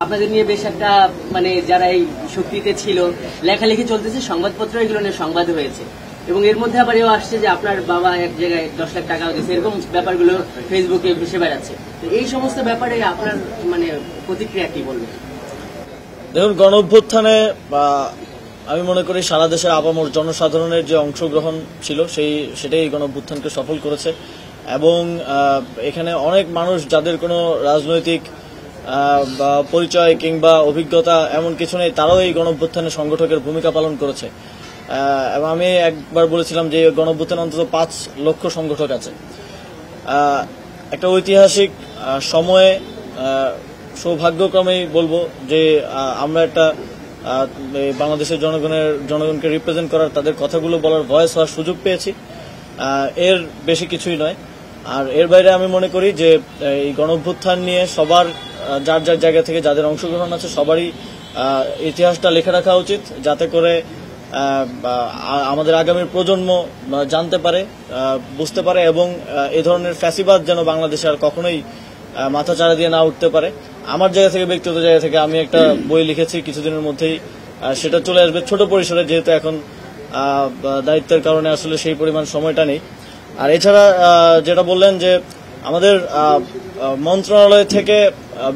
আপনাদের নিয়ে বেশ একটা মানে যারা এই শক্তিতে ছিল লেখালেখি চলতেছে, সংবাদপত্র এগুলো নিয়ে সংবাদ হয়েছে এবং এর মধ্যে আবার এও আসছে যে আপনার বাবা এক জায়গায় 10 লাখ টাকা দিয়েছে, এরকম ব্যাপারগুলো ফেসবুকে ভেসে বেড়াচ্ছে। তো এই সমস্ত ব্যাপারে আপনার মানে প্রতিক্রিয়া কি বলবেন? দেখুন, গণ অভ্যুত্থানে আমি মনে করি সারা দেশের আপামর জনসাধারণের যে অংশগ্রহণ ছিল সেটাই গণ অভ্যুত্থানকে সফল করেছে এবং এখানে অনেক মানুষ যাদের কোনো রাজনৈতিক পরিচয় কিংবা অভিজ্ঞতা এমন কিছু নেই, তারাও এই গণ অভ্যুত্থানে সংগঠকের ভূমিকা পালন করেছে। এবং আমি একবার বলেছিলাম যে গণ অভ্যুত্থানে অন্তত 5 লক্ষ সংগঠক আছে। একটা ঐতিহাসিক সময়ে সৌভাগ্যক্রমেই বলবো যে আমরা একটা বাংলাদেশের জনগণকে রিপ্রেজেন্ট করার, তাদের কথাগুলো বলার, ভয়েস হওয়ার সুযোগ পেয়েছি। এর বেশি কিছুই নয়। আর এর বাইরে আমি মনে করি যে এই গণ অভ্যুত্থান নিয়ে সবার যার যার জায়গা থেকে যাদের অংশগ্রহণ আছে সবারই ইতিহাসটা লিখে রাখা উচিত, যাতে করে আমাদের আগামী প্রজন্ম জানতে পারে, বুঝতে পারে এবং এ ধরনের ফ্যাসিবাদ যেন বাংলাদেশে আর কখনোই মাথাচাড়া দিয়ে না উঠতে পারে। আমার জায়গা থেকে, ব্যক্তিগত জায়গা থেকে আমি একটা বই লিখেছি, কিছুদিনের মধ্যেই সেটা চলে আসবে ছোট পরিসরে, যেহেতু এখন দায়িত্বের কারণে আসলে সেই পরিমাণ সময়টা নেই। আর এছাড়া যেটা বললেন যে আমাদের মন্ত্রণালয় থেকে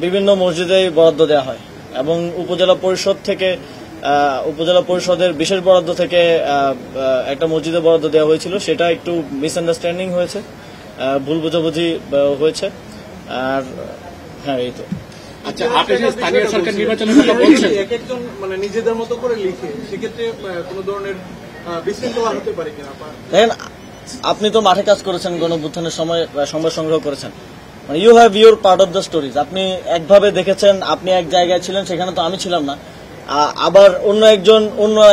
বিভিন্ন মসজিদে বরাদ্দ দেওয়া হয় এবং উপজেলা পরিষদের বিশেষ বরাদ্দ থেকে একটা মসজিদে বরাদ্দ দেওয়া হয়েছিল, সেটা একটু মিসআন্ডারস্ট্যান্ডিং হয়েছে, ভুল বোঝাবুঝি হয়েছে। আর হ্যাঁ, এই তো। আচ্ছা, আপনি যে স্থানীয় সরকার নির্বাচনের কথা বলছেন, এক একজন মানে নিজেদের মতো করে লিখে, সেক্ষেত্রে কোনো ধরনের বিশৃঙ্খলা হতে পারে কিনা? দেখেন, আপনি তো মাঠে কাজ করেছেন, গণ অভ্যুত্থানের সময় সংবাদ সংগ্রহ করেছেন, মানে you have your part of the stories. আপনি একভাবে দেখেছেন, আপনি এক জায়গায় ছিলেন, সেখানে তো আমি ছিলাম না। আবার অন্য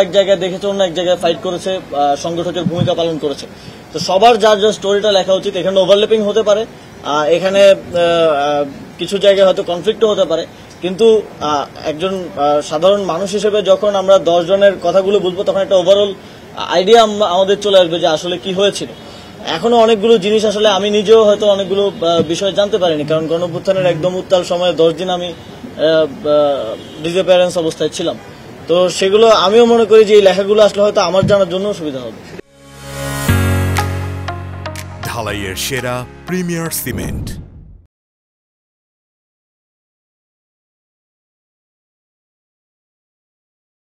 এক জায়গায় দেখেছে, অন্য এক জায়গায় ফাইট করেছে, সংগঠকের ভূমিকা পালন করেছে। তো সবার যার যার স্টোরিটা লেখা উচিত। এখানে ওভারল্যাপিং হতে পারে, এখানে কিছু জায়গায় হয়তো কনফ্লিক্টও হতে পারে, কিন্তু একজন সাধারণ মানুষ হিসেবে যখন আমরা 10 জনের কথাগুলো বুঝবো, তখন একটা ওভারঅল আইডিয়া আমাদের চলে আসবে যে আসলে কি হয়েছিল। এখনো অনেকগুলো জিনিস আসলে আমি নিজেও হয়তো অনেকগুলো বিষয় জানতে পারিনি, কারণ গণ অভ্যুত্থানের একদম উত্তাল সময়ে 10 দিন আমি ডিসঅ্যাপিয়ারেন্স অবস্থায় ছিলাম। তো সেগুলো আমিও মনে করি যে এই লেখাগুলো আসলে হয়তো আমার জানার জন্য সুবিধা হবে। ঢালাইয়ের সেরা প্রিমিয়ার সিমেন্ট।